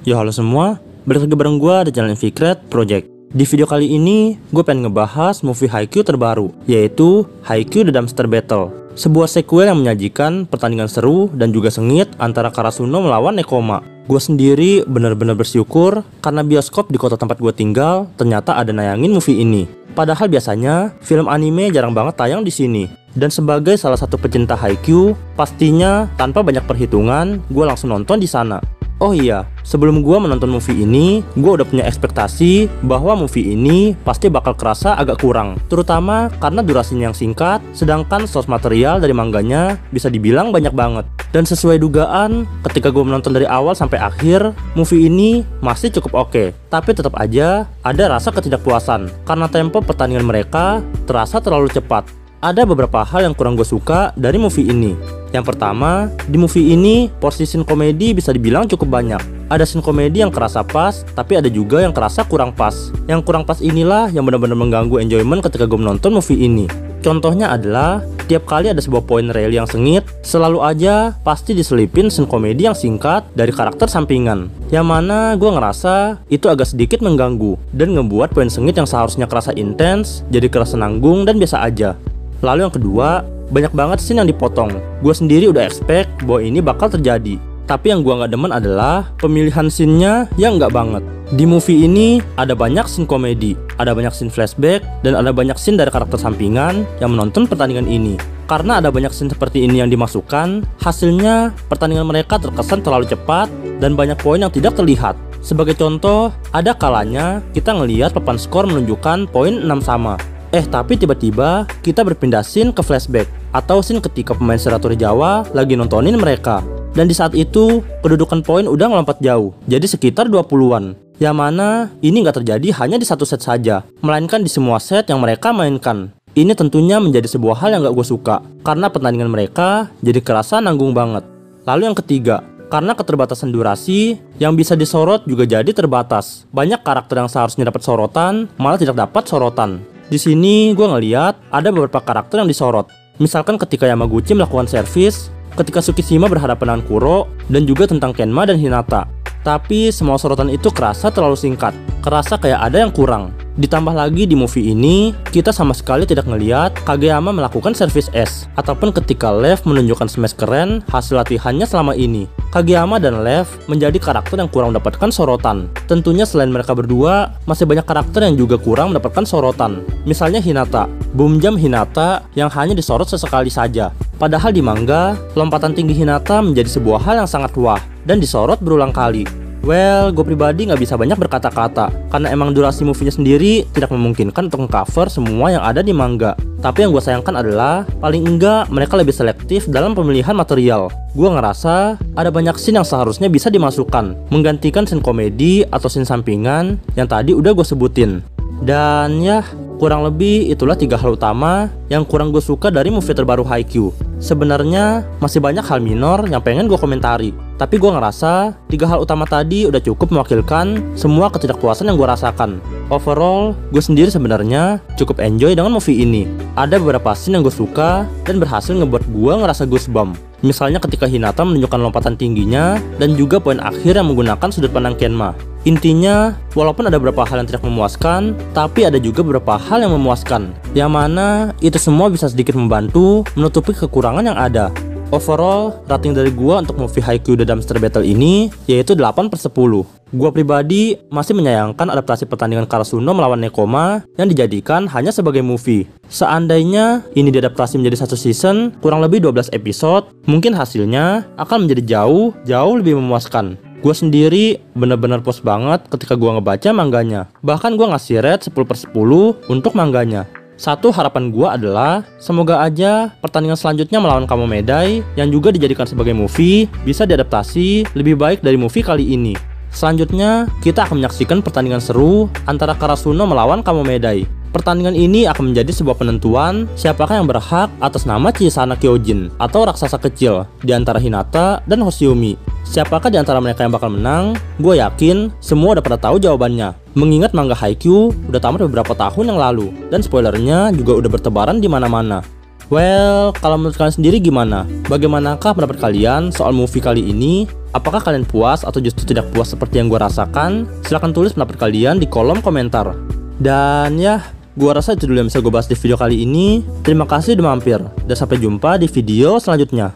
Yo halo semua, balik lagi bareng gue di channel Secret Project. Di video kali ini, gue pengen ngebahas movie Haikyuu terbaru, yaitu Haikyuu The Dumpster Battle. Sebuah sequel yang menyajikan pertandingan seru dan juga sengit antara Karasuno melawan Nekoma. Gue sendiri bener-bener bersyukur karena bioskop di kota tempat gue tinggal ternyata ada nayangin movie ini. Padahal biasanya film anime jarang banget tayang di sini. Dan sebagai salah satu pecinta Haikyuu, pastinya tanpa banyak perhitungan, gue langsung nonton di sana. Oh iya, sebelum gue menonton movie ini, gue udah punya ekspektasi bahwa movie ini pasti bakal kerasa agak kurang, terutama karena durasinya yang singkat, sedangkan source material dari manganya bisa dibilang banyak banget. Dan sesuai dugaan, ketika gue menonton dari awal sampai akhir, movie ini masih cukup oke. Tapi tetap aja ada rasa ketidakpuasan karena tempo pertandingan mereka terasa terlalu cepat. Ada beberapa hal yang kurang gue suka dari movie ini. Yang pertama, di movie ini porsi scene komedi bisa dibilang cukup banyak. Ada scene komedi yang kerasa pas, tapi ada juga yang kerasa kurang pas. Yang kurang pas inilah yang benar-benar mengganggu enjoyment ketika gue menonton movie ini. Contohnya adalah, tiap kali ada sebuah poin reel yang sengit, selalu aja pasti diselipin scene komedi yang singkat dari karakter sampingan. Yang mana gue ngerasa itu agak sedikit mengganggu, dan ngebuat poin sengit yang seharusnya kerasa intens, jadi kerasa nanggung dan biasa aja. Lalu yang kedua, banyak banget scene yang dipotong. Gue sendiri udah expect bahwa ini bakal terjadi. Tapi yang gue gak demen adalah pemilihan scene-nya yang gak banget. Di movie ini ada banyak scene komedi, ada banyak scene flashback, dan ada banyak scene dari karakter sampingan yang menonton pertandingan ini. Karena ada banyak scene seperti ini yang dimasukkan, hasilnya pertandingan mereka terkesan terlalu cepat dan banyak poin yang tidak terlihat. Sebagai contoh, ada kalanya kita ngelihat papan skor menunjukkan poin 6 sama. Tapi tiba-tiba kita berpindah scene ke flashback atau scene ketika pemain Shiratori Jawa lagi nontonin mereka. Dan di saat itu, kedudukan poin udah ngelompat jauh, jadi sekitar 20-an. Yang mana ini nggak terjadi hanya di satu set saja, melainkan di semua set yang mereka mainkan. Ini tentunya menjadi sebuah hal yang nggak gue suka, karena pertandingan mereka jadi kerasa nanggung banget. Lalu yang ketiga, karena keterbatasan durasi, yang bisa disorot juga jadi terbatas. Banyak karakter yang seharusnya dapat sorotan, malah tidak dapat sorotan. Di sini gue ngeliat ada beberapa karakter yang disorot. Misalkan ketika Yamaguchi melakukan servis, ketika Tsukishima berhadapan dengan Kuro, dan juga tentang Kenma dan Hinata. Tapi semua sorotan itu kerasa terlalu singkat, kerasa kayak ada yang kurang. Ditambah lagi di movie ini, kita sama sekali tidak ngeliat Kageyama melakukan servis S, ataupun ketika Lev menunjukkan smash keren hasil latihannya selama ini. Kageyama dan Lev menjadi karakter yang kurang mendapatkan sorotan. Tentunya selain mereka berdua, masih banyak karakter yang juga kurang mendapatkan sorotan. Misalnya Hinata, boom jump Hinata yang hanya disorot sesekali saja. Padahal di manga, lompatan tinggi Hinata menjadi sebuah hal yang sangat wah dan disorot berulang kali. Well, gue pribadi nggak bisa banyak berkata-kata karena emang durasi movie-nya sendiri tidak memungkinkan untuk mengcover semua yang ada di manga. Tapi yang gue sayangkan adalah paling enggak mereka lebih selektif dalam pemilihan material. Gue ngerasa ada banyak scene yang seharusnya bisa dimasukkan, menggantikan scene komedi atau scene sampingan yang tadi udah gue sebutin. Dan ya, kurang lebih itulah 3 hal utama yang kurang gue suka dari movie terbaru Haikyuu. Sebenarnya masih banyak hal minor yang pengen gue komentari, tapi gue ngerasa 3 hal utama tadi udah cukup mewakilkan semua ketidakpuasan yang gue rasakan. Overall, gue sendiri sebenarnya cukup enjoy dengan movie ini. Ada beberapa scene yang gue suka dan berhasil ngebuat gue ngerasa goosebump. Misalnya ketika Hinata menunjukkan lompatan tingginya dan juga poin akhir yang menggunakan sudut pandang Kenma. Intinya, walaupun ada beberapa hal yang tidak memuaskan, tapi ada juga beberapa hal yang memuaskan. Yang mana itu semua bisa sedikit membantu menutupi kekurangan yang ada. Overall, rating dari gua untuk movie Haikyuu The Dumpster Battle ini yaitu 8/10. Gua pribadi masih menyayangkan adaptasi pertandingan Karasuno melawan Nekoma yang dijadikan hanya sebagai movie. Seandainya ini diadaptasi menjadi satu season, kurang lebih 12 episode, mungkin hasilnya akan menjadi jauh lebih memuaskan. Gue sendiri bener-bener puas banget ketika gue ngebaca manganya. Bahkan gue ngasih rate 10/10 untuk manganya. Satu harapan gue adalah semoga aja pertandingan selanjutnya melawan Kamomedai yang juga dijadikan sebagai movie bisa diadaptasi lebih baik dari movie kali ini. Selanjutnya kita akan menyaksikan pertandingan seru antara Karasuno melawan Kamomedai. Pertandingan ini akan menjadi sebuah penentuan siapakah yang berhak atas nama Chisana Kyojin atau raksasa kecil di antara Hinata dan Hoshiumi. Siapakah di antara mereka yang bakal menang? Gue yakin semua udah pada tahu jawabannya. Mengingat manga Haikyuu udah tamat beberapa tahun yang lalu dan spoilernya juga udah bertebaran di mana-mana. Well, kalau menurut kalian sendiri gimana? Bagaimanakah pendapat kalian soal movie kali ini? Apakah kalian puas atau justru tidak puas seperti yang gue rasakan? Silahkan tulis pendapat kalian di kolom komentar. Dan ya, gue rasa itu dulu yang bisa gue bahas di video kali ini. Terima kasih udah mampir, dan sampai jumpa di video selanjutnya.